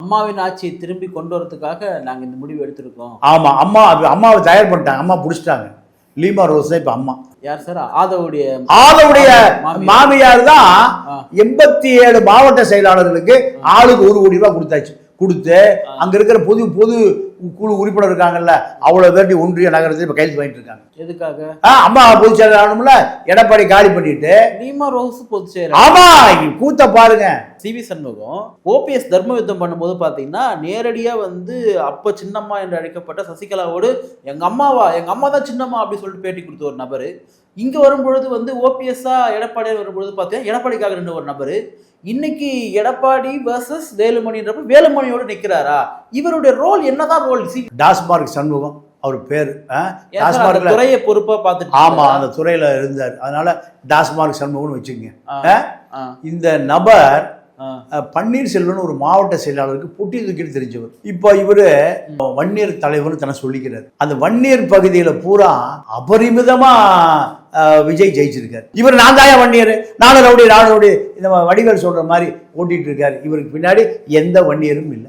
அம்மாவின் ஆட்சியை திரும்பி கொண்டு வரதுக்காக நாங்க இந்த முடிவு எடுத்திருக்கோம். ஆமா, அம்மாவை தயார் பண்ணிட்டாங்க. அம்மா பிடிச்சிட்டாங்க. லீமா ரோஸ் தான் இப்ப அம்மா. யார் சார்? ஆதவுடைய மாமியார் தான் 87 மாவட்ட செயலாளர்களுக்கு ஆளுக்கு 1 கோடி ரூபாய் கொடுத்தாச்சு. கொடுத்து அங்க இருக்கிற பொது குழு உறுப்பினர் இருக்காங்கல்ல, அவ்வளவு பேர் ஒன்றிய நகரத்தில் இப்ப கைது பண்ணிட்டு இருக்காங்க. எதுக்காக? அம்மா பொதுச் செயலாளர்ல எடப்பாடி காலி பண்ணிட்டு லீமா ரோஸ் பொதுச் செயலாளர். ஆமா, கூத்த பாருங்க. சிவி சண்முகம் ஓபிஎஸ் தர்ம யுத்தம் பண்ணும்போது பாத்தீங்கன்னா நேரடியா வந்து அப்ப சின்னம்மா என்று அழைக்கப்பட்ட சசிகலாவோடு எங்க அம்மா தான் சின்னம்மா அப்படின்னு சொல்லிட்டு பேட்டி கொடுத்த ஒரு நபரு இங்க வரும்பொழுது வந்து ஓபிஎஸ்ஸா எடப்பாடியார் வரும்பொழுது பார்த்தீங்கன்னா எடப்பாடிக்காக நின்ற ஒரு நபரு இன்னைக்கு எடப்பாடி வர்சஸ் வேலுமணின்றப்ப வேலுமணியோடு நிக்கிறாரா? இவருடைய ரோல் என்னதான் ரோல்? டாஸ்மார்க் சண்முகம் அவர் பேரு. துறையை பொறுப்பா பார்த்துட்டு. ஆமா, அந்த துறையில இருந்தார். அதனால டாஸ்மார்க் சண்முகம்னு வச்சுக்கோங்க. இந்த நபர் பன்னீர்செல்வன் ஒரு மாவட்ட செயலாளருக்கு பொட்டி தூக்கிட்டு தெரிஞ்சவர். இப்ப இவரு வன்னியர் தலைவர்னு தன்னை சொல்லிக்கிறார். அந்த வன்னியர் பகுதியில பூரா அபரிமிதமா விஜய் ஜெயிச்சிருக்காரு. இவர் நான் தாயா வன்னியர், நானும் ரவுடி இந்த வடிவேல் சொல்ற மாதிரி ஓட்டிட்டு இருக்காரு. இவருக்கு பின்னாடி எந்த வன்னியரும் இல்லை.